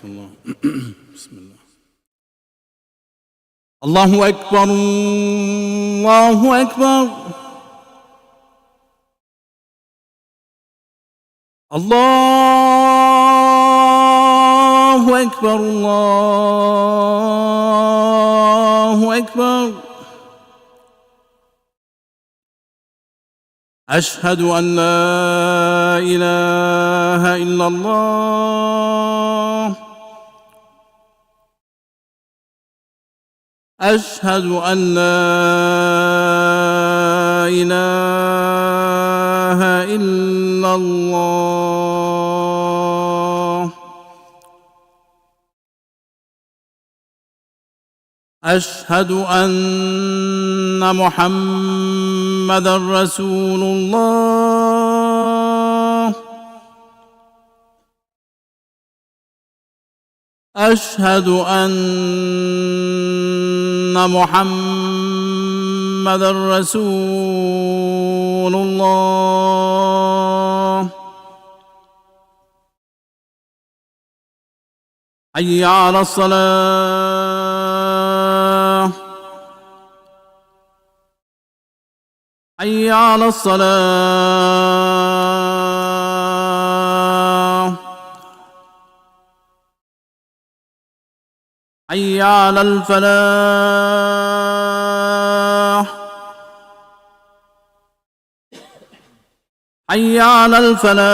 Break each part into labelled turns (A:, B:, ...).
A: الله. بسم الله. الله أكبر الله أكبر. الله أكبر الله أكبر. أشهد أن لا إله إلا الله. أشهد أن لا إله إلا الله. أشهد أن محمدًا رسول الله. أشهد أن محمدًا رسول الله. حي على الصلاة. حي على الصلاة. حي على الفلاح. حي على الفلاح.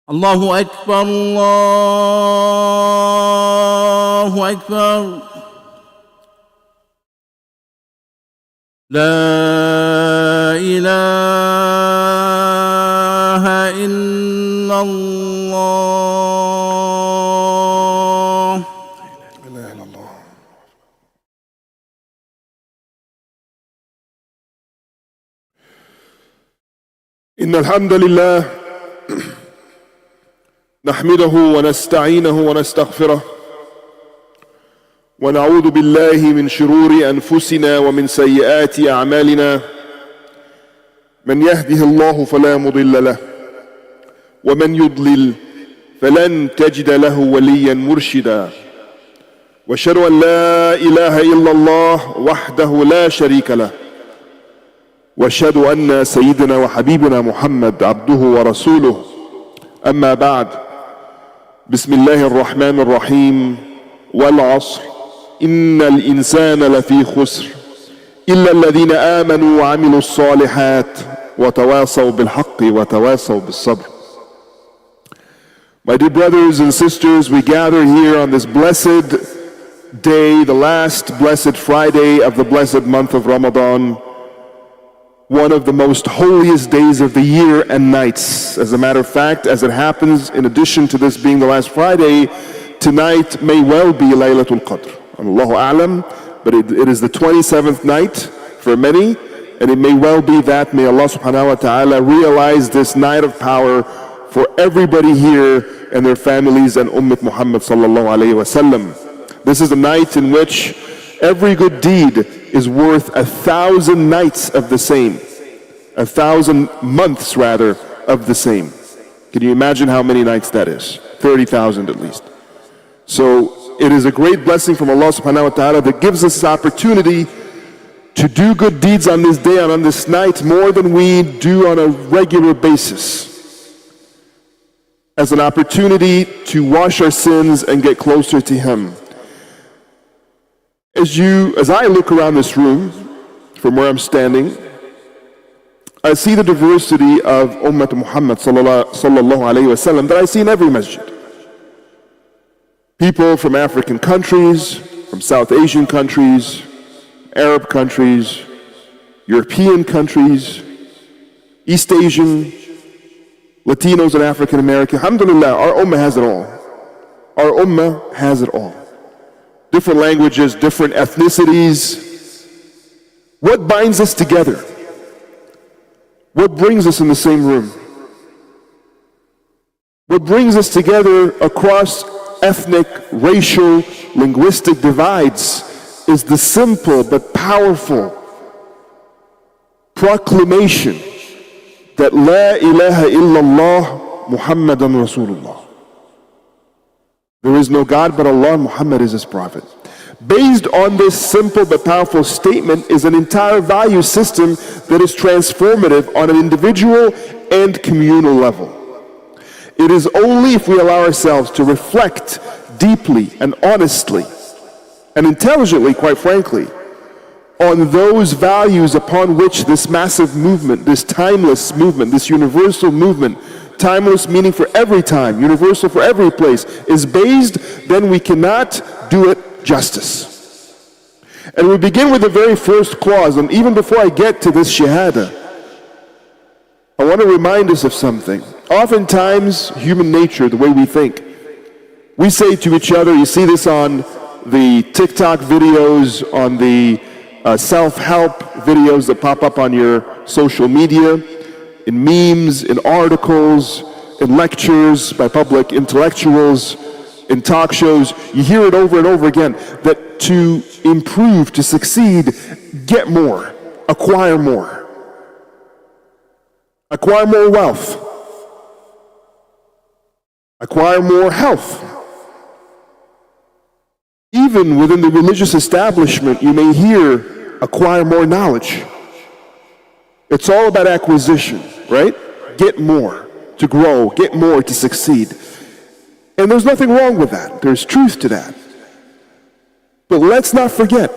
A: الله أكبر الله أكبر. لا إله إلا الله.
B: لا إله إلا الله. إن الحمد لله نحمده ونستعينه ونستغفره ونعوذ بالله من شرور أنفسنا ومن سيئات أعمالنا. من يهده الله فلا مضل له ومن يضلل فلن تجد له وليا مرشدا. وأشهد أن لا إله إلا الله وحده لا شريك له. وأشهد أن سيدنا وحبيبنا محمد عبده ورسوله. أما بعد، بسم الله الرحمن الرحيم. والعصر إن الإنسان لفي خسر إلا الذين آمنوا وعملوا الصالحات وتواصوا بالحق وتواصوا بالصبر. My dear brothers and sisters, we gather here on this blessed day, the last blessed Friday of the blessed month of Ramadan, one of the most holiest days of the year and nights. As a matter of fact, as it happens, in addition to this being the last Friday, tonight may well be Laylatul Qadr. Allahu A'lam, but it is the 27th night for many, and it may well be that. May Allah subhanahu wa ta'ala realize this night of power for everybody here and their families and Ummah Muhammad sallallahu alayhi wa sallam. This is a night in which every good deed is worth 1,000 nights of the same, 1,000 months rather of the same. Can you imagine how many nights that is? 30,000 at least. So it is a great blessing from Allah subhanahu wa ta'ala that gives us this opportunity to do good deeds on this day and on this night more than we do on a regular basis, as an opportunity to wash our sins and get closer to Him. As I look around this room, from where I'm standing, I see the diversity of Ummah Muhammad sallallahu alayhi wa sallam that I see in every masjid. People from African countries, from South Asian countries, Arab countries, European countries, East Asian, Latinos and African American. Alhamdulillah, our ummah has it all. Our ummah has it all. Different languages, different ethnicities. What binds us together? What brings us in the same room? What brings us together across ethnic, racial, linguistic divides is the simple but powerful proclamation that La ilaha illallah Muhammadan Rasulullah. There is no God but Allah, Muhammad is His Prophet. Based on this simple but powerful statement is an entire value system that is transformative on an individual and communal level. It is only if we allow ourselves to reflect deeply and honestly and intelligently, quite frankly, on those values upon which this massive movement, this timeless movement, this universal movement, timeless meaning for every time, universal for every place, is based, then we cannot do it justice. And we begin with the very first clause, and even before I get to this shahada, I want to remind us of something. Oftentimes, human nature, the way we think, we say to each other, you see this on the TikTok videos, on the self-help videos that pop up on your social media, in memes, in articles, in lectures by public intellectuals, in talk shows. You hear it over and over again, that to improve, to succeed, get more, acquire more. Acquire more wealth. Acquire more health. Even within the religious establishment, you may hear, acquire more knowledge. It's all about acquisition, right? Get more to grow, get more to succeed. And there's nothing wrong with that. There's truth to that. But let's not forget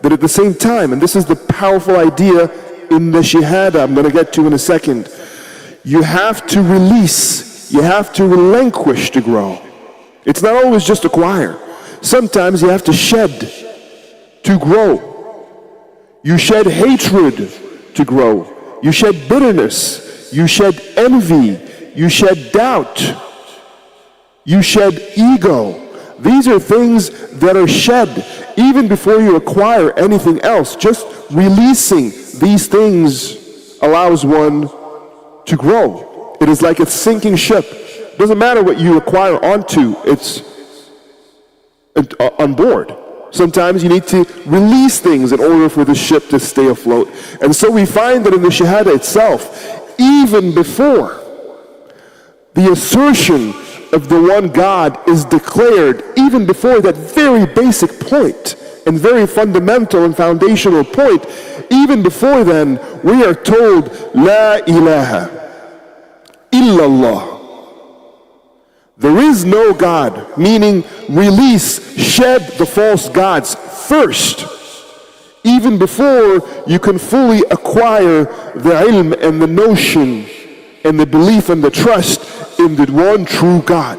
B: that at the same time, and this is the powerful idea in the shahada I'm going to get to in a second, you have to release, you have to relinquish to grow. It's not always just acquire. Sometimes you have to shed to grow. You shed hatred to grow. You shed bitterness. You shed envy. You shed doubt. You shed ego. These are things that are shed even before you acquire anything else. Just releasing these things allows one to grow. It is like a sinking ship. It doesn't matter what you acquire onto, it's on board. Sometimes you need to release things in order for the ship to stay afloat. And so we find that in the shahada itself, even before the assertion of the one God is declared, even before that very basic point and very fundamental and foundational point, even before then, we are told, La ilaha illallah. There is no God, meaning release, shed the false gods first, even before you can fully acquire the ilm and the notion and the belief and the trust in the one true God.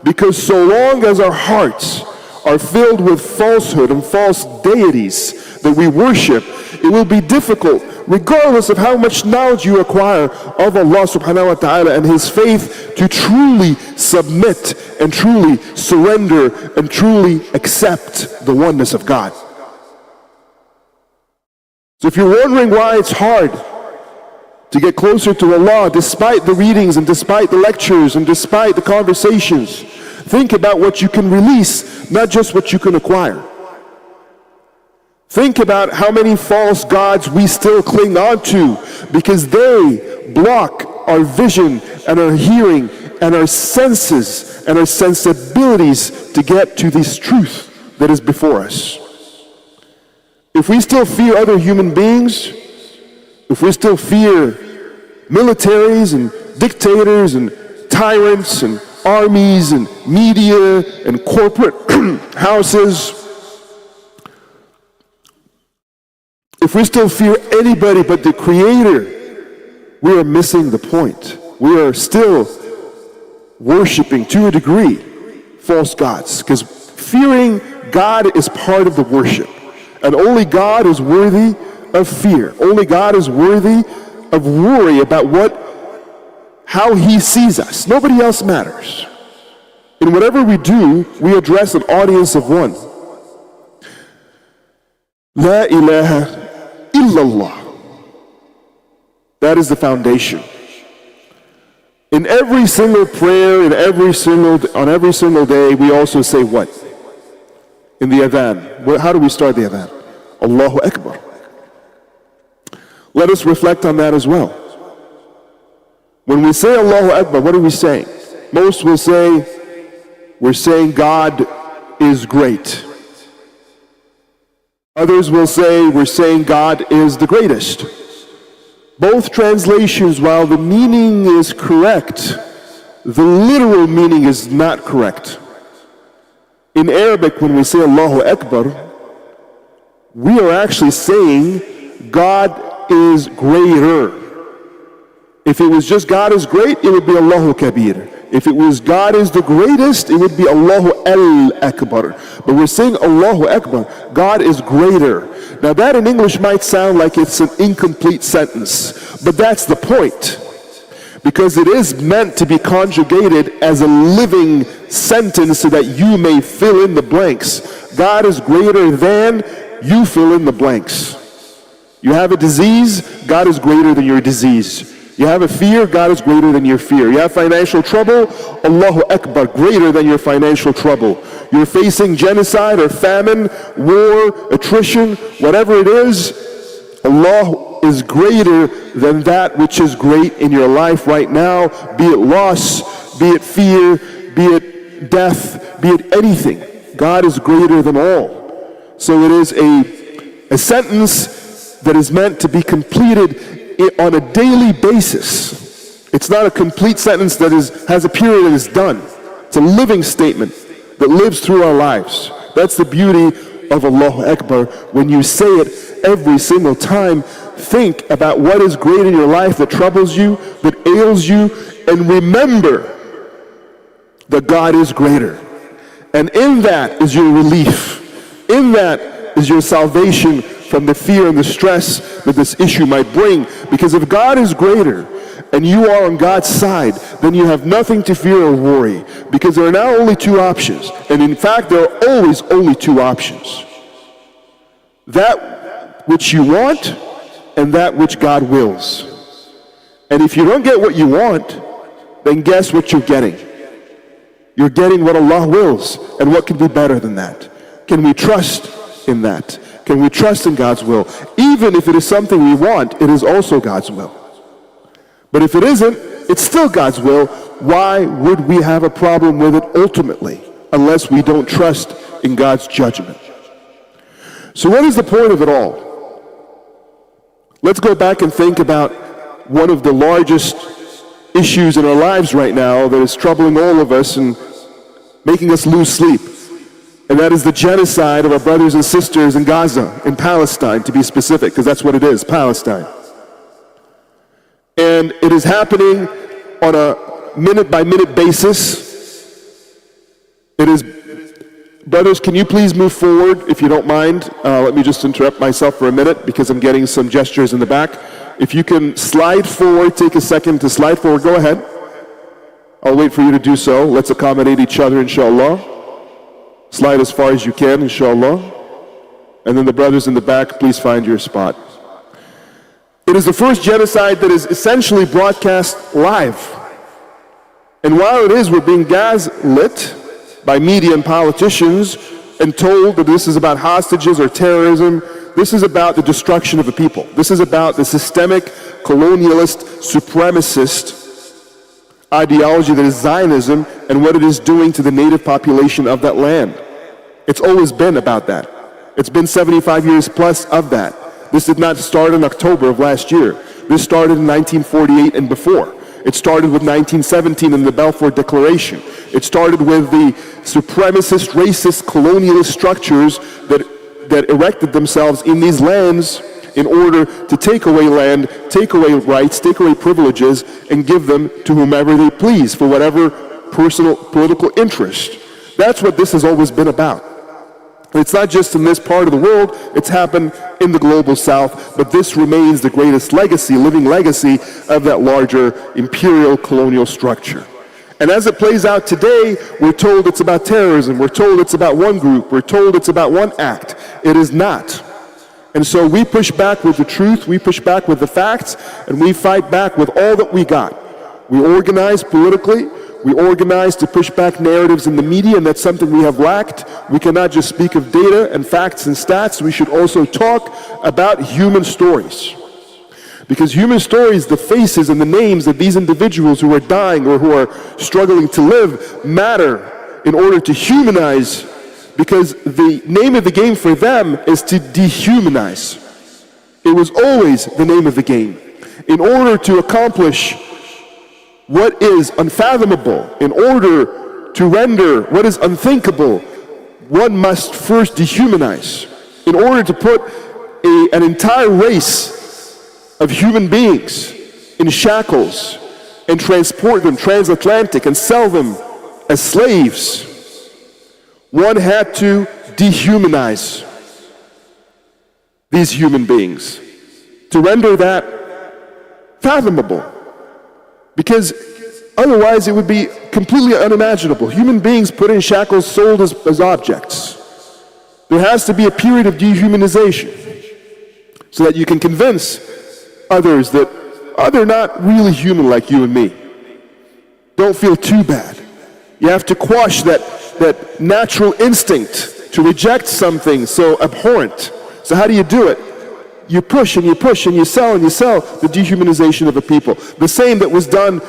B: Because so long as our hearts are filled with falsehood and false deities that we worship, it will be difficult, regardless of how much knowledge you acquire of Allah subhanahu wa ta'ala and His faith, to truly submit and truly surrender and truly accept the oneness of God. So if you're wondering why it's hard to get closer to Allah despite the readings and despite the lectures and despite the conversations, think about what you can release, not just what you can acquire. Think about how many false gods we still cling on to because they block our vision and our hearing and our senses and our sensibilities to get to this truth that is before us. If we still fear other human beings, if we still fear militaries and dictators and tyrants and armies and media and corporate houses, if we still fear anybody but the Creator, we are missing the point. We are still worshiping, to a degree, false gods. Because fearing God is part of the worship. And only God is worthy of fear. Only God is worthy of worry about how He sees us. Nobody else matters. In whatever we do, we address an audience of one. La ilaha illallah. That is the foundation. In every single prayer, on every single day, we also say what? In the adhan. How do we start the adhan? Allahu Akbar. Let us reflect on that as well. When we say Allahu Akbar, what are we saying? Most will say, we're saying God is great. Others will say, we're saying God is the greatest. Both translations, while the meaning is correct, the literal meaning is not correct. In Arabic, when we say Allahu Akbar, we are actually saying God is greater. If it was just God is great, it would be Allahu Kabir. If it was God is the greatest, it would be Allahu Al-Akbar. But we're saying Allahu Akbar, God is greater. Now that in English might sound like it's an incomplete sentence, but that's the point. Because it is meant to be conjugated as a living sentence so that you may fill in the blanks. God is greater than, you fill in the blanks. You have a disease, God is greater than your disease. You have a fear, God is greater than your fear. You have financial trouble, Allahu Akbar, greater than your financial trouble. You're facing genocide or famine, war, attrition, whatever it is, Allah is greater than that which is great in your life right now, be it loss, be it fear, be it death, be it anything. God is greater than all. So it is a sentence that is meant to be completed on a daily basis. It's not a complete sentence that has a period and is done. It's a living statement that lives through our lives. That's the beauty of Allahu Akbar. When you say it every single time, think about what is great in your life that troubles you, that ails you, and remember that God is greater. And in that is your relief. In that is your salvation from the fear and the stress that this issue might bring. Because if God is greater and you are on God's side, then you have nothing to fear or worry. Because there are now only two options. And in fact, there are always only two options. That which you want and that which God wills. And if you don't get what you want, then guess what you're getting? You're getting what Allah wills. And what can be better than that? Can we trust in that? Can we trust in God's will? Even if it is something we want, it is also God's will. But if it isn't, it's still God's will. Why would we have a problem with it ultimately, unless we don't trust in God's judgment? So what is the point of it all? Let's go back and think about one of the largest issues in our lives right now that is troubling all of us and making us lose sleep. And that is the genocide of our brothers and sisters in Gaza, in Palestine, to be specific, because that's what it is, Palestine. And it is happening on a minute-by-minute basis. It is, brothers, can you please move forward, if you don't mind? Let me just interrupt myself for a minute, because I'm getting some gestures in the back. If you can slide forward, take a second to slide forward, go ahead. I'll wait for you to do so. Let's accommodate each other, inshallah. Slide as far as you can, inshallah. And then the brothers in the back, please find your spot. It is the first genocide that is essentially broadcast live. And while it is, we're being gaslit by media and politicians and told that this is about hostages or terrorism. This is about the destruction of a people. This is about the systemic, colonialist, supremacist ideology that is Zionism and what it is doing to the native population of that land. It's always been about that. It's been 75 years plus of that. This did not start in October of last year. This started in 1948 and before. It started with 1917 in the Balfour Declaration. It started with the supremacist, racist, colonialist structures that erected themselves in these lands in order to take away land, take away rights, take away privileges, and give them to whomever they please for whatever personal political interest. That's what this has always been about. It's not just in this part of the world, it's happened in the global south, but this remains the greatest legacy, living legacy of that larger imperial colonial structure. And as it plays out today, we're told it's about terrorism, we're told it's about one group, we're told it's about one act. It is not. And so we push back with the truth, we push back with the facts, and we fight back with all that we got. We organize politically, we organize to push back narratives in the media, and that's something we have lacked. We cannot just speak of data and facts and stats, we should also talk about human stories. Because human stories, the faces and the names of these individuals who are dying or who are struggling to live matter in order to humanize, because the name of the game for them is to dehumanize. It was always the name of the game. In order to accomplish what is unfathomable, in order to render what is unthinkable, one must first dehumanize. In order to put an entire race of human beings in shackles and transport them transatlantic and sell them as slaves, one had to dehumanize these human beings to render that fathomable. Because otherwise it would be completely unimaginable. Human beings put in shackles, sold as objects. There has to be a period of dehumanization so that you can convince others that they're not really human like you and me. Don't feel too bad. You have to quash that natural instinct to reject something so abhorrent. So how do you do it? You push and you push and you sell the dehumanization of a people. The same that was done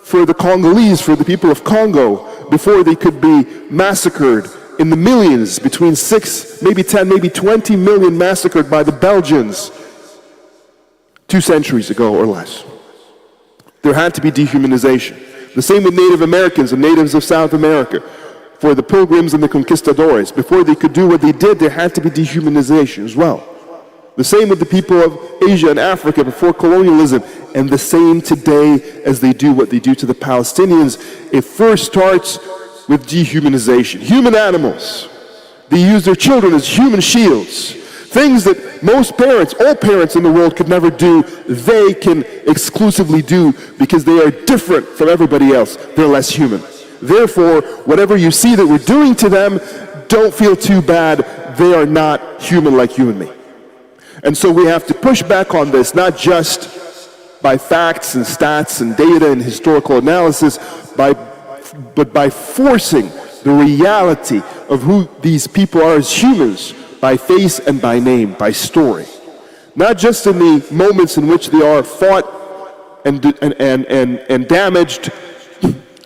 B: for the Congolese, for the people of Congo, before they could be massacred in the millions, between 6, maybe 10, maybe 20 million massacred by the Belgians 2 centuries ago or less. There had to be dehumanization. The same with Native Americans and natives of South America. For the Pilgrims and the Conquistadores, before they could do what they did, there had to be dehumanization as well. The same with the people of Asia and Africa before colonialism, and the same today as they do what they do to the Palestinians. It first starts with dehumanization. Human animals, they use their children as human shields. Things that most parents, all parents in the world could never do, they can exclusively do because they are different from everybody else. They're less human. Therefore, whatever you see that we're doing to them, don't feel too bad. They are not human like you and me. And so we have to push back on this, not just by facts and stats and data and historical analysis, but by forcing the reality of who these people are as humans, by face and by name, by story. Not just in the moments in which they are fought and damaged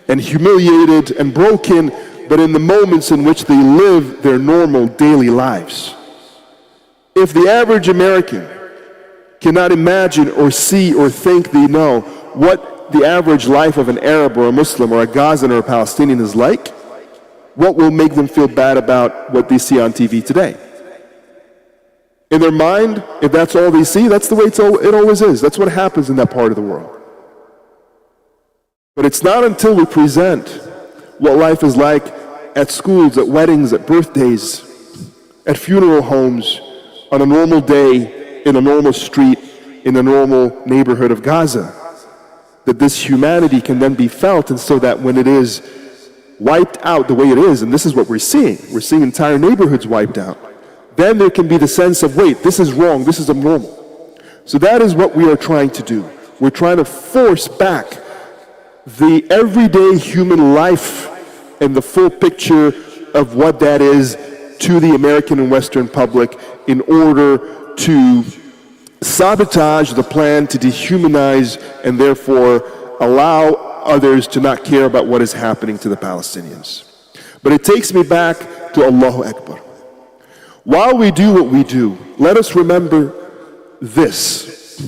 B: and humiliated and broken, but in the moments in which they live their normal daily lives. If the average American cannot imagine or see or think they know what the average life of an Arab or a Muslim or a Gazan or a Palestinian is like, what will make them feel bad about what they see on TV today? In their mind, if that's all they see, that's the way it always is. That's what happens in that part of the world. But it's not until we present what life is like at schools, at weddings, at birthdays, at funeral homes, on a normal day, in a normal street, in a normal neighborhood of Gaza, that this humanity can then be felt, and so that when it is wiped out the way it is, and this is what we're seeing entire neighborhoods wiped out, then there can be the sense of, wait, this is wrong, this is abnormal. So that is what we are trying to do. We're trying to force back the everyday human life and the full picture of what that is to the American and Western public in order to sabotage the plan to dehumanize and therefore allow others to not care about what is happening to the Palestinians. But it takes me back to Allahu Akbar. While we do what we do, let us remember this.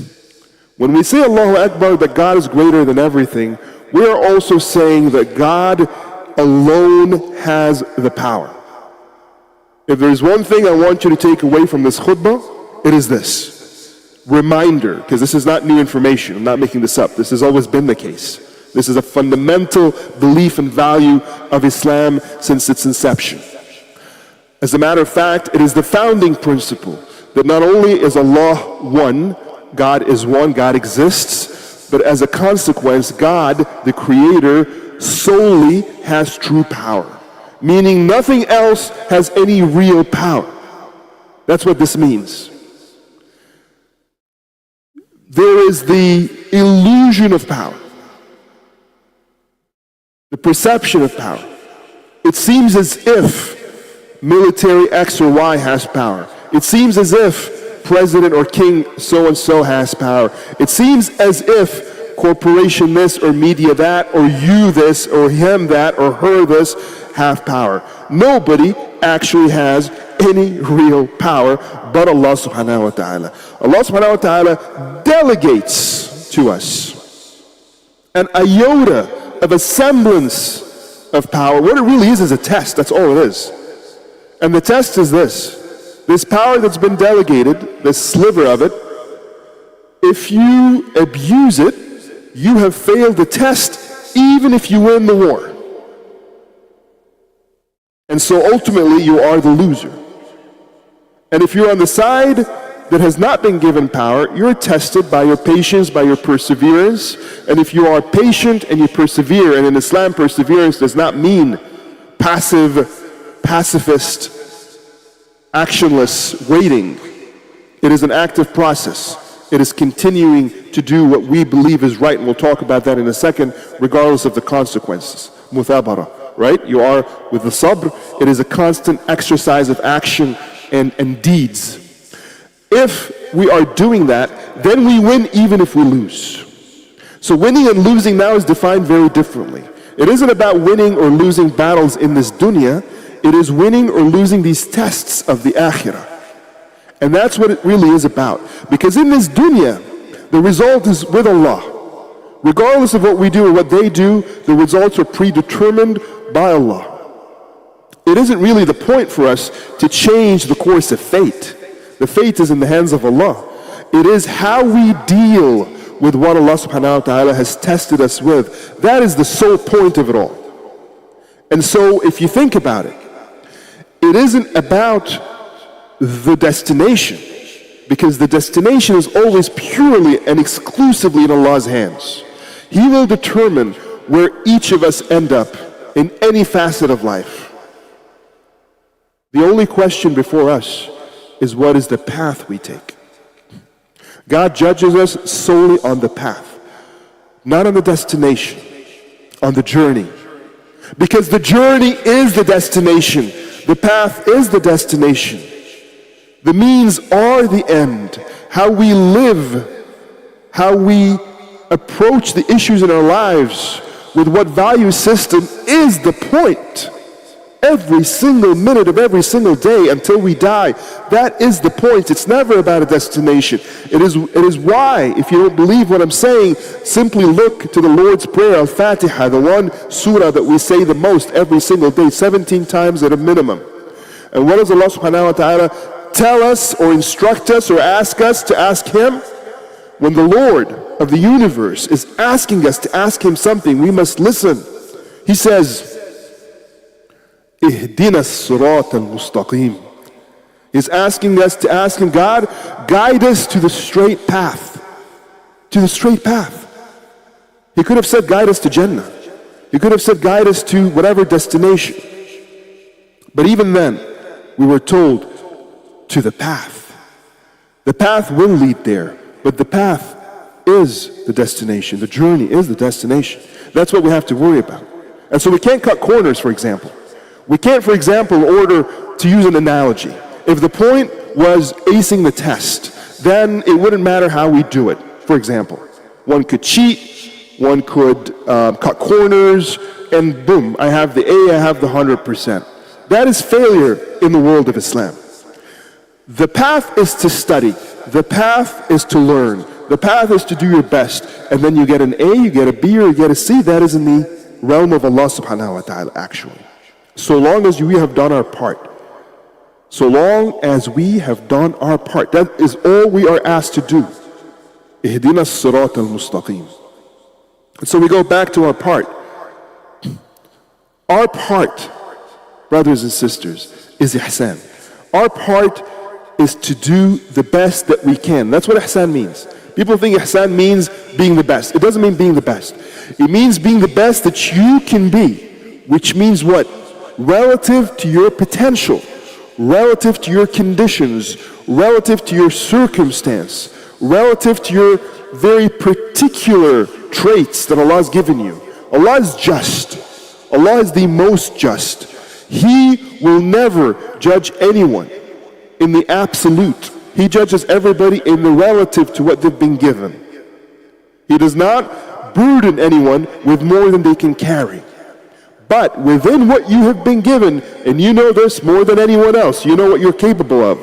B: When we say Allahu Akbar, that God is greater than everything, we are also saying that God alone has the power. If there's one thing I want you to take away from this khutbah, it is this. Reminder, because this is not new information, I'm not making this up, this has always been the case. This is a fundamental belief and value of Islam since its inception. As a matter of fact, it is the founding principle that not only is Allah one, God exists, but as a consequence, God, the Creator, solely has true power. Meaning nothing else has any real power. That's what this means. There is the illusion of power, the perception of power. It seems as if military X or Y has power. It seems as if president or king so-and-so has power. It seems as if corporation this or media that or you this or him that or her this have power. Nobody actually has any real power but Allah subhanahu wa ta'ala. Allah subhanahu wa ta'ala delegates to us an iota of a semblance of power. What it really is a test. That's all it is. And the test is this power that's been delegated, this sliver of it, if you abuse it, you have failed the test even if you win the war. And so ultimately you are the loser. And if you're on the side that has not been given power, you're tested by your patience, by your perseverance. And if you are patient and you persevere, and in Islam perseverance does not mean pacifist, actionless waiting. It is an active process. It is continuing to do what we believe is right, and we'll talk about that in a second, regardless of the consequences. Muthabara, right? You are with the sabr. It is a constant exercise of action and deeds. If we are doing that, then we win even if we lose. So winning and losing now is defined very differently. It isn't about winning or losing battles in this dunya. It is winning or losing these tests of the akhirah. And that's what it really is about. Because in this dunya, the result is with Allah. Regardless of what we do or what they do, the results are predetermined by Allah. It isn't really the point for us to change the course of fate. The fate is in the hands of Allah. It is how we deal with what Allah subhanahu wa ta'ala has tested us with. That is the sole point of it all. And so if you think about it, it isn't about the destination, because the destination is always purely and exclusively in Allah's hands. He will determine where each of us end up in any facet of life. The only question before us is, what is the path we take? God judges us solely on the path, not on the destination, on the journey. Because the journey is the destination. The path is the destination. The means are the end. How we live, how we approach the issues in our lives, with what value system is the point. Every single minute of every single day until we die, that is the point. It's never about a destination. It is why, if you don't believe what I'm saying, simply look to the Lord's Prayer, Al-Fatiha, the one surah that we say the most every single day, 17 times at a minimum. And what does Allah subhanahu wa ta'ala tell us or instruct us or ask us to ask Him? When the Lord of the universe is asking us to ask Him something, we must listen. He says, Ihdina as-sirat al-mustaqim. He's asking us to ask Him, God, guide us to the straight path. To the straight path. He could have said, guide us to Jannah. He could have said, guide us to whatever destination. But even then, we were told, to the path. The path will lead there, but the path is the destination. The journey is the destination. That's what we have to worry about. And so we can't cut corners, for example. We can't, for example, order, to use an analogy, if the point was acing the test, then it wouldn't matter how we do it. For example, one could cheat, one could cut corners, and boom, I have the A, I have the 100%. That is failure in the world of Islam. The path is to study. The path is to learn. The path is to do your best. And then you get an A, you get a B, or you get a C. That is in the realm of Allah subhanahu wa ta'ala, actually. So long as we have done our part. So long as we have done our part. That is all we are asked to do. Ihdina as-sirat al-mustaqim. And so we go back to our part. Our part, brothers and sisters, is ihsan. Our part is to do the best that we can. That's what ihsan means. People think ihsan means being the best. It doesn't mean being the best. It means being the best that you can be, which means what? Relative to your potential, relative to your conditions, relative to your circumstance, relative to your very particular traits that Allah has given you. Allah is just. Allah is the most just. He will never judge anyone in the absolute. He judges everybody in the relative to what they've been given. He does not burden anyone with more than they can carry. But within what you have been given, and you know this more than anyone else, you know what you're capable of.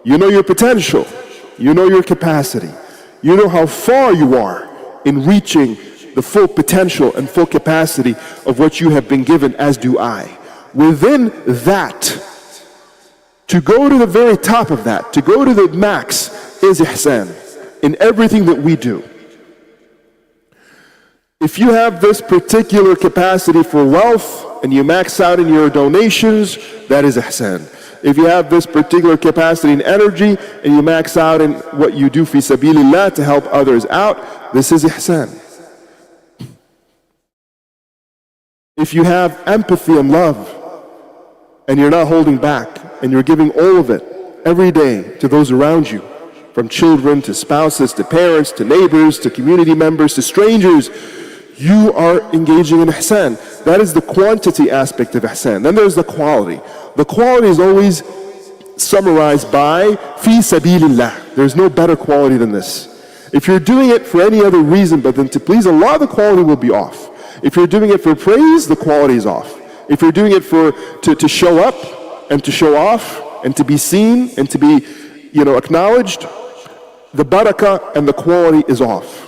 B: You know your potential. You know your capacity. You know how far you are in reaching the full potential and full capacity of what you have been given, as do I. Within that, to go to the very top of that, to go to the max, is ihsan in everything that we do. If you have this particular capacity for wealth and you max out in your donations, that is ihsan. If you have this particular capacity in energy and you max out in what you do fi sabilillah to help others out, this is ihsan. If you have empathy and love and you're not holding back and you're giving all of it every day to those around you, from children to spouses to parents to neighbors to community members to strangers, you are engaging in ihsan. That is the quantity aspect of ihsan. Then there's the quality. The quality is always summarized by fi sabilillah. There's no better quality than this. If you're doing it for any other reason but then to please Allah, the quality will be off. If you're doing it for praise, the quality is off. If you're doing it to show up and to show off and to be seen and to be acknowledged, the barakah and the quality is off.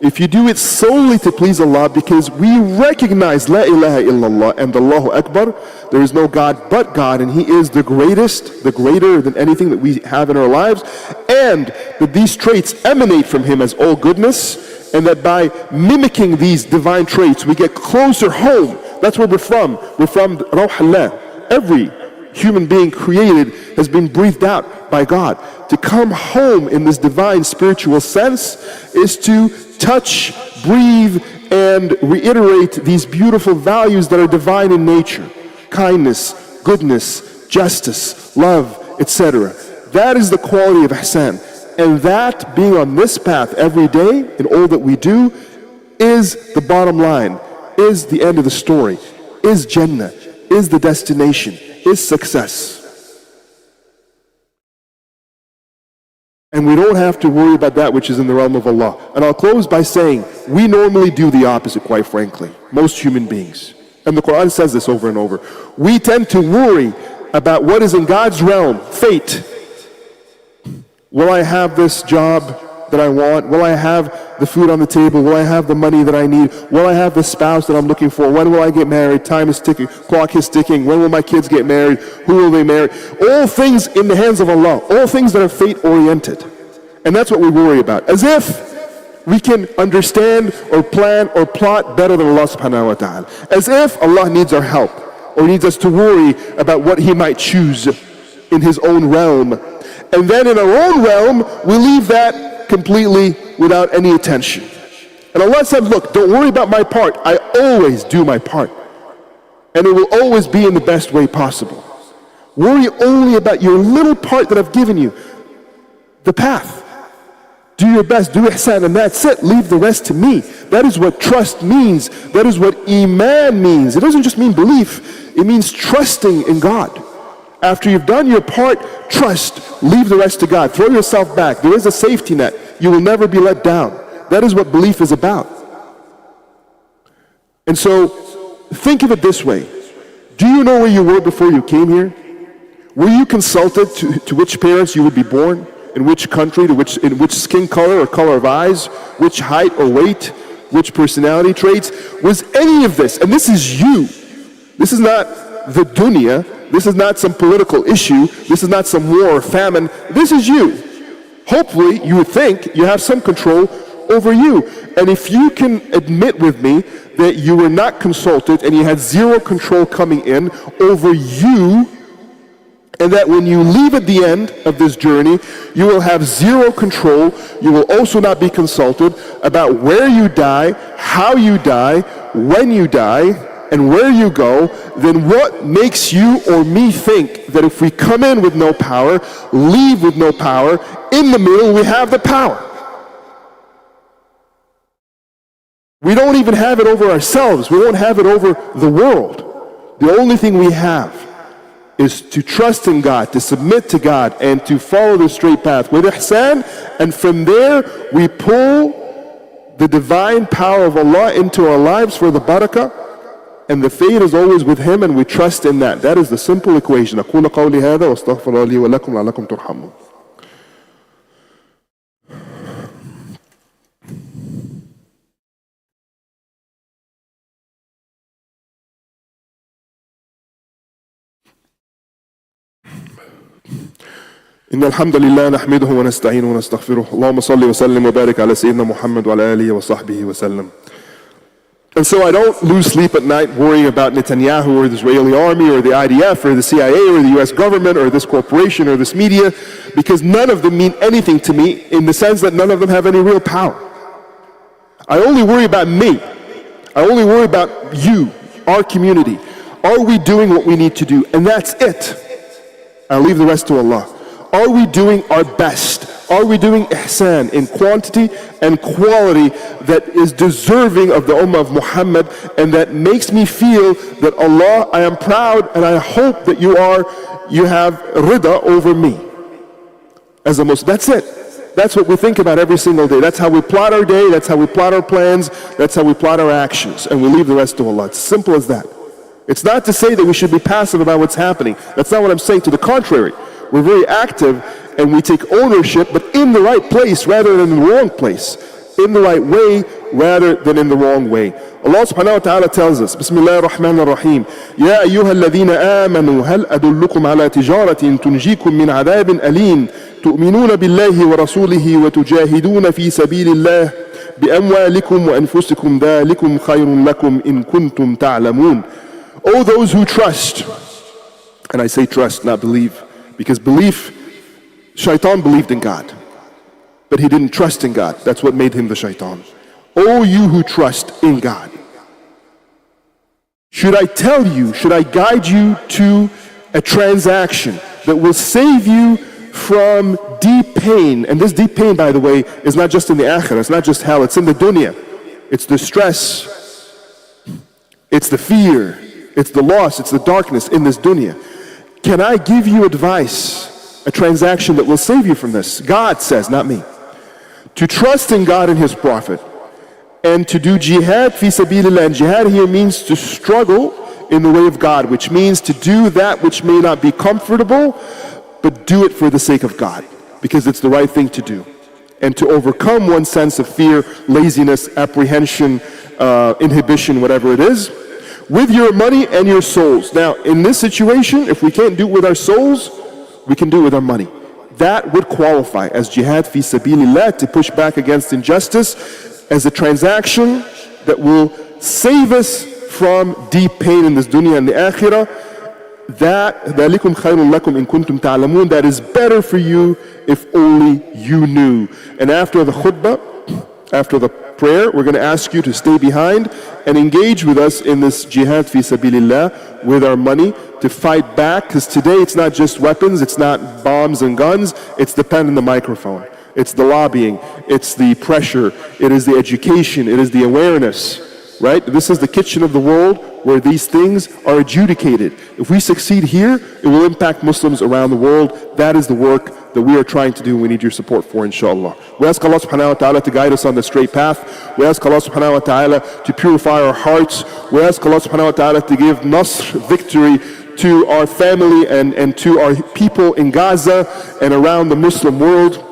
B: If you do it solely to please Allah, because we recognize La ilaha illallah and Allahu Akbar, there is no God but God, and He is the greatest, the greater than anything that we have in our lives, and that these traits emanate from Him as all goodness, and that by mimicking these divine traits we get closer home. That's where we're from. We're from Rawh Allah. Every human being created has been breathed out by God. To come home in this divine spiritual sense is to touch, breathe, and reiterate these beautiful values that are divine in nature. Kindness, goodness, justice, love, etc. That is the quality of ihsan. And that, being on this path every day in all that we do, is the bottom line, is the end of the story, is Jannah, is the destination, is success. And we don't have to worry about that which is in the realm of Allah. And I'll close by saying, we normally do the opposite, quite frankly, most human beings. And the Quran says this over and over. We tend to worry about what is in God's realm, fate. Will I have this job that I want? Will I have the food on the table? Will I have the money that I need? Will I have the spouse that I'm looking for? When will I get married? Time is ticking, clock is ticking. When will my kids get married? Who will they marry? All things in the hands of Allah, all things that are fate-oriented. And that's what we worry about. As if we can understand or plan or plot better than Allah subhanahu wa ta'ala. As if Allah needs our help or needs us to worry about what He might choose in His own realm. And then in our own realm, we leave that completely without any attention. And Allah said, look, don't worry about my part. I always do my part. And it will always be in the best way possible. Worry only about your little part that I've given you. The path. Do your best, do ihsan, and that's it. Leave the rest to me. That is what trust means. That is what iman means. It doesn't just mean belief. It means trusting in God. After you've done your part, trust, leave the rest to God. Throw yourself back. There is a safety net. You will never be let down. That is what belief is about. And so, think of it this way. Do you know where you were before you came here? Were you consulted to which parents you would be born? In which country, in which skin color or color of eyes? Which height or weight? Which personality traits? Was any of this, and this is you. This is not the dunya. This is not some political issue. This is not some war or famine. This is you. Hopefully, you would think you have some control over you. And if you can admit with me that you were not consulted and you had zero control coming in over you, and that when you leave at the end of this journey, you will have zero control, you will also not be consulted about where you die, how you die, when you die, and where you go, then what makes you or me think that if we come in with no power, leave with no power, in the middle we have the power? We don't even have it over ourselves. We won't have it over the world. The only thing we have is to trust in God, to submit to God, and to follow the straight path with ihsan. And from there, we pull the divine power of Allah into our lives for the barakah. And the fate is always with Him, and we trust in that. That is the simple equation. أقول قولي هذا وأستغفر الله لي ولكم لعلكم ترحمون. إن الحمد لله نحمده ونستعينه ونستغفره اللهم صل وسلم وبارك على سيدنا محمد وعلى آله وصحبه وسلم. And so I don't lose sleep at night worrying about Netanyahu or the Israeli army or the IDF or the CIA or the US government or this corporation or this media, because none of them mean anything to me in the sense that none of them have any real power. I only worry about me. I only worry about you, our community. Are we doing what we need to do? And that's it. I'll leave the rest to Allah. Are we doing our best? Are we doing ihsan in quantity and quality that is deserving of the ummah of Muhammad, and that makes me feel that Allah, I am proud and I hope that you have rida over me as a Muslim. That's it. That's what we think about every single day. That's how we plot our day, that's how we plot our plans, that's how we plot our actions, and we leave the rest to Allah. It's simple as that. It's not to say that we should be passive about what's happening. That's not what I'm saying. To the contrary, we're very active and we take ownership, but in the right place rather than in the wrong place. In the right way rather than in the wrong way. Allah subhanahu wa ta'ala tells us, Bismillah ar-Rahman ar-Rahim, Ya ayyuha alladhina amanu, hal adullukum ala tijaratin tunjikum min adabin alim, tu'minuna billahi wa rasulihi wa tujahiduna fi sabilillah bi'amwalikum wa anfusikum dhalikum khayrun lakum in kuntum ta'lamun. O those who trust, and I say trust, not believe, because belief, Shaitan believed in God, but he didn't trust in God. That's what made him the Shaitan. O you who trust in God. Should I tell you, should I guide you to a transaction that will save you from deep pain? And this deep pain, by the way, is not just in the akhirah, it's not just hell, it's in the dunya. It's the stress, it's the fear, it's the loss, it's the darkness in this dunya. Can I give you advice? A transaction that will save you from this. God says, not me. To trust in God and His Prophet, and to do jihad fi sabilillah. And jihad here means to struggle in the way of God, which means to do that which may not be comfortable, but do it for the sake of God, because it's the right thing to do. And to overcome one's sense of fear, laziness, apprehension, inhibition, whatever it is, with your money and your souls. Now, in this situation, if we can't do it with our souls, we can do it with our money. That would qualify as jihad fi sabilillah, to push back against injustice, as a transaction that will save us from deep pain in this dunya and the akhirah. That ذَلِكُمْ خَيْرٌ لَكُمْ إِن كُنْتُمْ تَعْلَمُونَ. That is better for you if only you knew. And after the khutbah, after the prayer, we're going to ask you to stay behind and engage with us in this jihad fi sabilillah with our money, to fight back, because today it's not just weapons, it's not bombs and guns, it's the pen and the microphone, it's the lobbying, it's the pressure, it is the education, it is the awareness, right? This is the kitchen of the world where these things are adjudicated. If we succeed here, it will impact Muslims around the world. That is the work that we are trying to do. We need your support for, inshallah. We ask Allah subhanahu wa ta'ala to guide us on the straight path. We ask Allah subhanahu wa ta'ala to purify our hearts. We ask Allah subhanahu wa ta'ala to give nasr, victory, to our family and to our people in Gaza and around the Muslim world.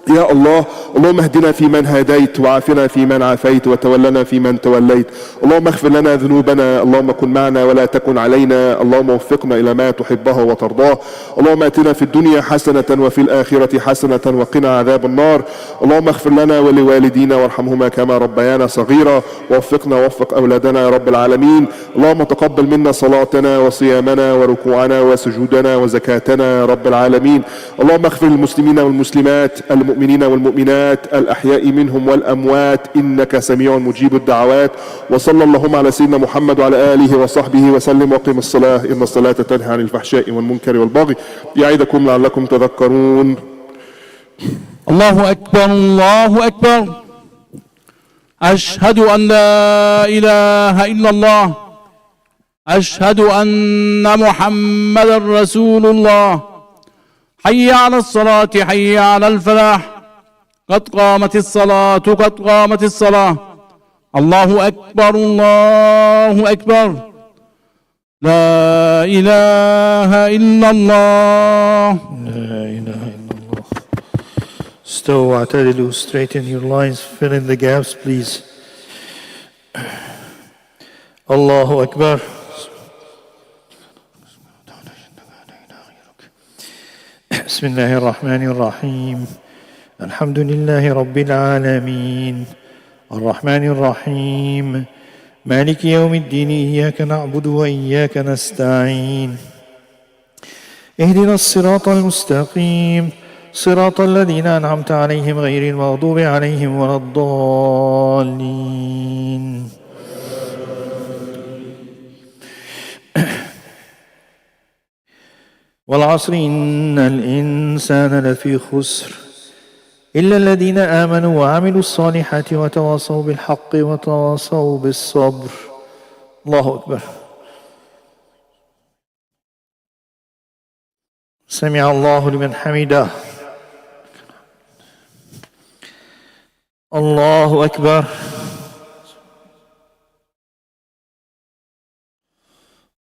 B: يا الله اللهم اهدنا فيمن هديت وعافنا فيمن عافيت وتولنا فيمن توليت اللهم اغفر لنا ذنوبنا اللهم كن معنا ولا تكن علينا اللهم وفقنا إلى ما تحبه وترضاه اللهم اتنا في الدنيا حسنة وفي الآخرة حسنة وقنا عذاب النار اللهم اغفر لنا ولوالدينا وارحمهما كما ربيانا صغيرا ووفقنا ووفق أولادنا يا رب العالمين اللهم تقبل منا صلاتنا وصيامنا وركوعنا وسجودنا وزكاتنا يا رب العالمين اللهم اغفر للمسلمين والمسلمات المؤمنين والمؤمنات الأحياء منهم والأموات إنك سميع مجيب الدعوات وصلى اللهم على سيدنا محمد وعلى آله وصحبه وسلم وقم الصلاة إن الصلاة تنهى عن الفحشاء والمنكر والبغي يعظكم لعلكم تذكرون.
A: الله أكبر الله أكبر أشهد أن لا إله إلا الله أشهد أن محمدا رسول الله. حي على الصلاة حي على الفلاح. قد قامت الصلاة قد قامت الصلاة. الله أكبر الله أكبر. لا إله إلا الله.
C: لا إله إلا الله. استووا واعتدلوا. Straighten your lines. Fill in the gaps, please. الله أكبر. بسم الله الرحمن الرحيم. الحمد لله رب العالمين الرحمن الرحيم مالك يوم الدين إياك نعبد وإياك نستعين اهدنا الصراط المستقيم صراط الذين أنعمت عليهم غير المغضوب عليهم ولا الضالين. والعصر إن الإنسان لفي خسر إلا الذين آمنوا وعملوا الصالحات وتواصوا بالحق وتواصوا بالصبر. الله أكبر. سمع الله لمن حمده. الله أكبر.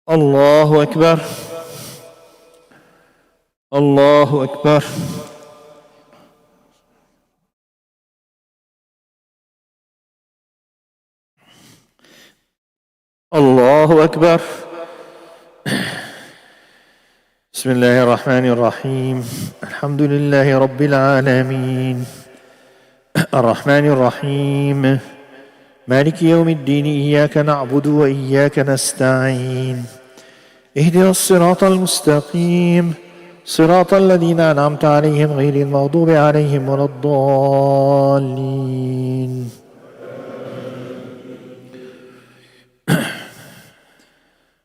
C: الله أكبر. الله أكبر. الله أكبر. بسم الله الرحمن الرحيم. الحمد لله رب العالمين الرحمن الرحيم مالك يوم الدين إياك نعبد وإياك نستعين اهدنا الصراط المستقيم صراط الذين أنعمت عليهم غير المغضوب عليهم ولا الضالين.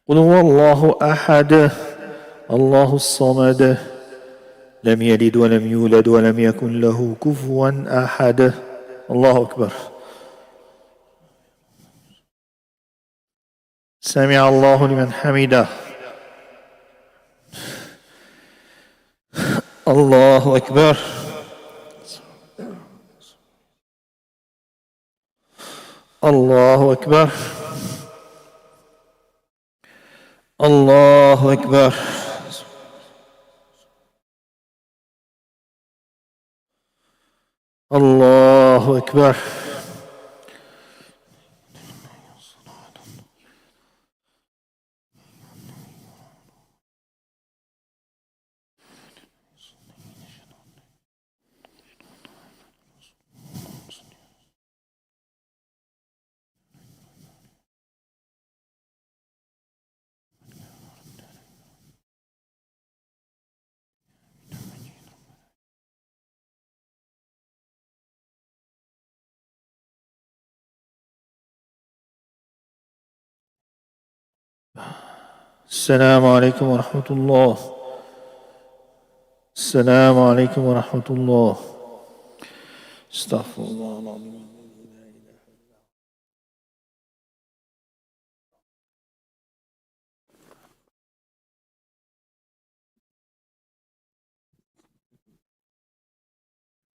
C: قل هو الله أحد الله الصمد لم يلد ولم يولد ولم يكن له كفوا أحد. الله أكبر. سمع الله لمن حمده. الله أكبر. الله أكبر. الله أكبر. الله أكبر. السلام عليكم ورحمة الله. السلام عليكم ورحمة الله. استغفر الله العظيم.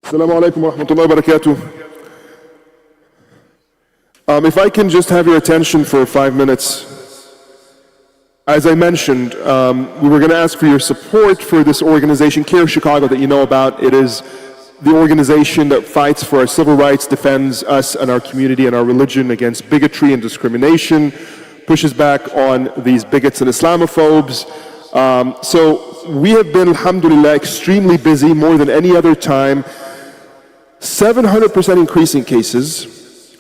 B: Assalamu alaikum wa rahmatullahi wa barakatuh. If I can just have your attention for 5 minutes. As I mentioned, we were going to ask for your support for this organization, Care Chicago, that you know about. It is the organization that fights for our civil rights, defends us and our community and our religion against bigotry and discrimination, pushes back on these bigots and Islamophobes. So we have been, alhamdulillah, extremely busy, more than any other time. 700% increase in cases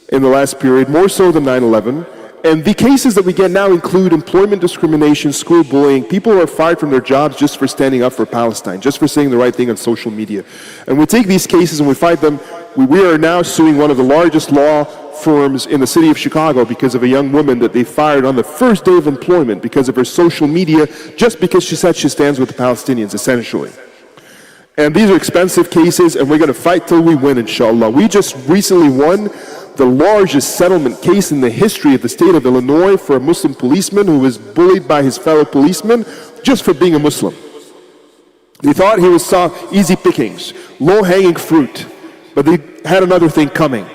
B: in the last period, more so than 9/11. And the cases that we get now include employment discrimination, school bullying. People are fired from their jobs just for standing up for Palestine, just for saying the right thing on social media. And we take these cases and we fight them. We are now suing one of the largest law firms in the city of Chicago because of a young woman that they fired on the first day of employment because of her social media, just because she said she stands with the Palestinians, essentially. And these are expensive cases, and we're going to fight till we win, inshallah. We just recently won the largest settlement case in the history of the state of Illinois for a Muslim policeman who was bullied by his fellow policemen just for being a Muslim. They thought he was soft, easy pickings, low-hanging fruit, but they had another thing coming.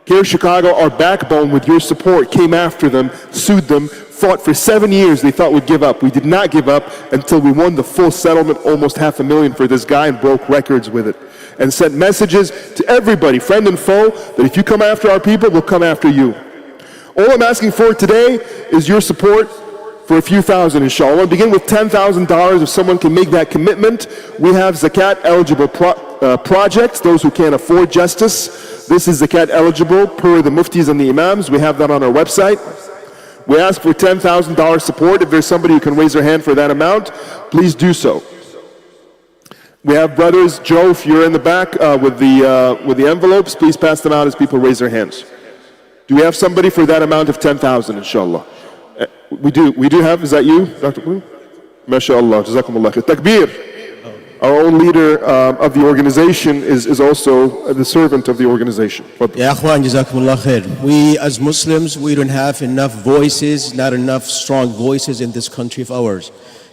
B: Here in Chicago, our backbone, with your support, came after them, sued them, fought for 7 years. They thought we'd give up. We did not give up until we won the full settlement, almost $500,000 for this guy, and broke records with it. And sent messages to everybody, friend and foe, that if you come after our people, we'll come after you. All I'm asking for today is your support for a few thousand, inshallah. I want to begin with $10,000 if someone can make that commitment. We have zakat eligible projects, those who can't afford justice. This is zakat eligible per the muftis and the imams. We have that on our website. We ask for $10,000 support. If there's somebody who can raise their hand for that amount, please do so. We have brothers, Joe, if you're in the back with the envelopes, please pass them out as people raise their hands. Do we have somebody for that amount of 10,000, inshallah? We do have, is that you, Dr. Blue? MashaAllah, Jazakumullah khair. Takbir. Our own leader of the organization is also the servant of the organization.
D: Ya Akhwan, Jazakumullah khair. We as Muslims, we don't have enough voices, not enough strong voices in this country of ours.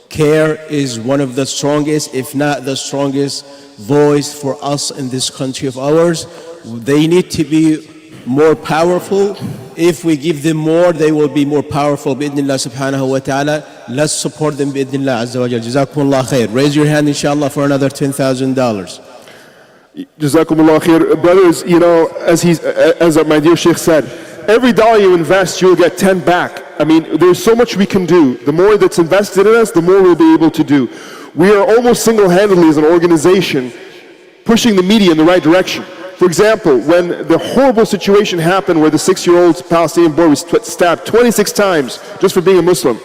D: CARE is one of the strongest, if not the strongest voice for us in this country of ours. They need to be more powerful. If we give them more, they will be more powerful. Bi'idhnillah subhanahu wa ta'ala. Let's support them bi'idhnillah azza wa jal. Jazakumullah khair. Raise your hand inshallah for another $10,000.
B: Jazakumullah khair. Brothers, you know, as my dear Sheikh said, every dollar you invest, you'll get 10 back. I mean, there's so much we can do. The more that's invested in us, the more we'll be able to do. We are almost single-handedly as an organization pushing the media in the right direction. For example, when the horrible situation happened where the 6-year-old Palestinian boy was stabbed 26 times just for being a Muslim,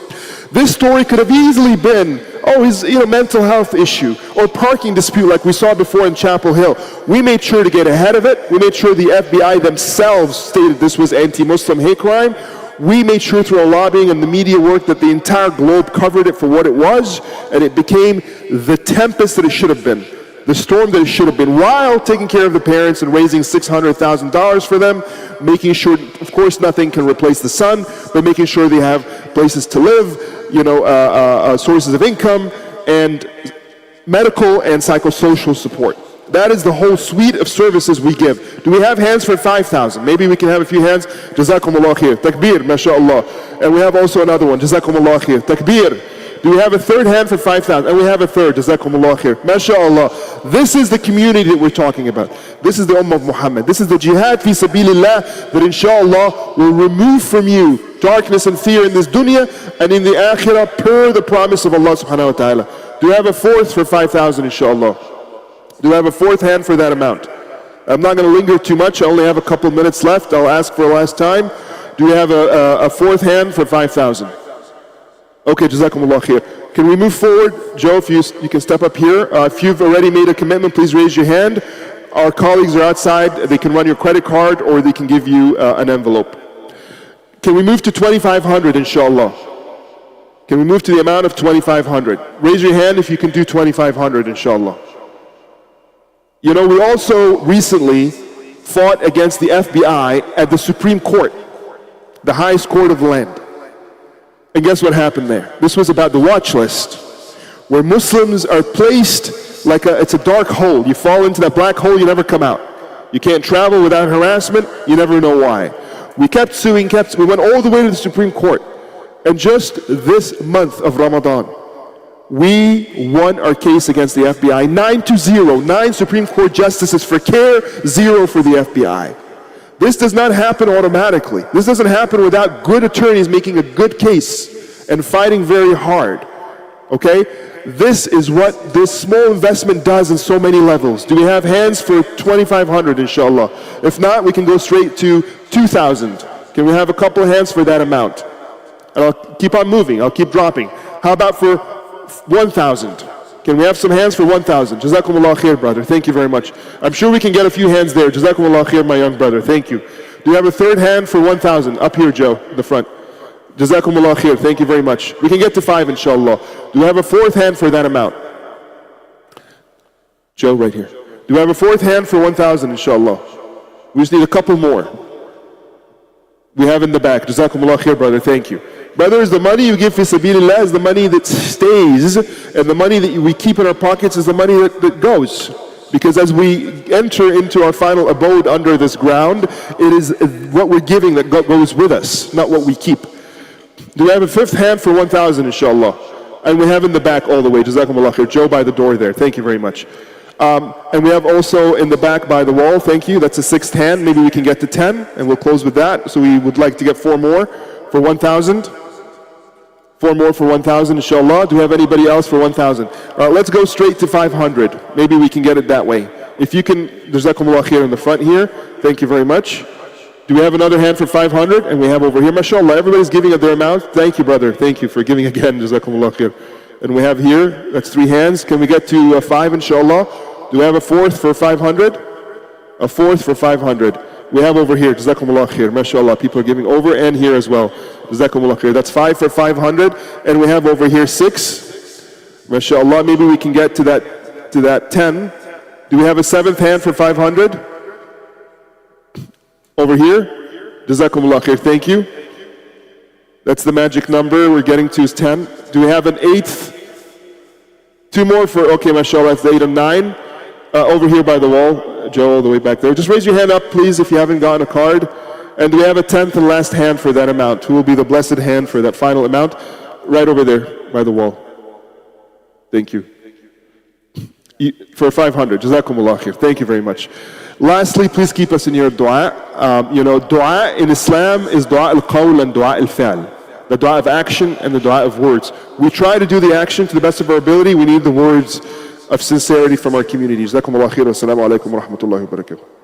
B: this story could have easily been, his mental health issue or parking dispute like we saw before in Chapel Hill. We made sure to get ahead of it. We made sure the FBI themselves stated this was anti-Muslim hate crime. We made sure through our lobbying and the media work that the entire globe covered it for what it was, and it became the tempest that it should have been. The storm that it should have been, while taking care of the parents and raising $600,000 for them, making sure, of course, nothing can replace the sun, but making sure they have places to live, sources of income, and medical and psychosocial support. That is the whole suite of services we give. Do we have hands for 5,000? Maybe we can have a few hands. Jazakumullah khair. Takbir, mashallah. And we have also another one. Jazakumullah khair. Takbir. Do we have a third hand for 5,000? And we have a third. Jazakumullah khair. MashaAllah. This is the community that we're talking about. This is the Ummah of Muhammad. This is the jihad fi sabilillah that inshallah will remove from you darkness and fear in this dunya and in the akhirah per the promise of Allah subhanahu wa ta'ala. Do we have a fourth for 5,000 inshallah? Do we have a fourth hand for that amount? I'm not going to linger too much. I only have a couple minutes left. I'll ask for a last time. Do we have a fourth hand for 5,000? Okay, Jazakumullah khair. Can we move forward? Joe, if you can step up here. If you've already made a commitment, please raise your hand. Our colleagues are outside. They can run your credit card or they can give you an envelope. Can we move to 2,500 inshallah? Can we move to the amount of 2,500? Raise your hand if you can do 2,500 inshallah. You know, we also recently fought against the FBI at the Supreme Court, the highest court of the land. And guess what happened there? This was about the watch list, where Muslims are placed like it's a dark hole. You fall into that black hole, you never come out. You can't travel without harassment, you never know why. We kept suing, we went all the way to the Supreme Court. And just this month of Ramadan, we won our case against the FBI 9-0, 9 Supreme Court justices for CARE, 0 for the FBI. This does not happen automatically. This doesn't happen without good attorneys making a good case and fighting very hard. Okay? This is what this small investment does in so many levels. Do we have hands for 2,500 inshallah? If not, we can go straight to 2,000. Can we have a couple of hands for that amount? And I'll keep on moving, I'll keep dropping. How about for 1,000? Can we have some hands for 1,000? Jazakumullah khair, brother. Thank you very much. I'm sure we can get a few hands there. Jazakumullah khair, my young brother. Thank you. Do you have a third hand for 1,000? Up here, Joe, the front. Jazakumullah khair. Thank you very much. We can get to 5, inshallah. Do you have a fourth hand for that amount? Joe, right here. Do you have a fourth hand for 1,000, inshallah? We just need a couple more. We have in the back. Jazakumullah khair, brother. Thank you. Brothers, the money you give fi sabilillah is the money that stays, and the money that we keep in our pockets is the money that goes. Because as we enter into our final abode under this ground, it is what we're giving that goes with us, not what we keep. Do we have a fifth hand for 1,000, inshallah? And we have in the back all the way. Jazakumullah khair. Joe by the door there. Thank you very much. And we have also in the back by the wall, thank you, that's a sixth hand. Maybe we can get to 10, and we'll close with that. So we would like to get 4 more for 1,000. 4 more for 1,000, inshallah. Do we have anybody else for 1,000? Let's go straight to 500. Maybe we can get it that way. If you can, Jazakumullah khair in the front here. Thank you very much. Do we have another hand for 500? And we have over here, mashallah, everybody's giving at their amount. Thank you, brother. Thank you for giving again, Jazakumullah khair. And we have here, that's 3 hands. Can we get to 5, inshallah? Do we have a fourth for 500? A fourth for 500. We have over here, Jazakumullah khair, mashallah, people are giving over and here as well. Jazakumullah khair. That's 5 for 500. And we have over here 6. Mashallah, maybe we can get to that 10. Do we have a 7th hand for 500? Over here? Jazakumullah khair, thank you. That's the magic number we're getting to is 10. Do we have an 8th? 2 more for, okay, mashallah, that's the 8 and 9. Over here by the wall, Joe, all the way back there. Just raise your hand up, please, if you haven't gotten a card. And do we have a 10th and last hand for that amount? Who will be the blessed hand for that final amount? Right over there by the wall. Thank you. For 500, Jazakumullah khair. Thank you very much. Lastly, please keep us in your dua. Dua in Islam is dua al-qawl and dua al-fi'l. The dua of action and the dua of words. We try to do the action to the best of our ability. We need the words of sincerity from our community. Jazakumullah khair. Assalamu alaikum wa rahmatullahi wa barakatuh.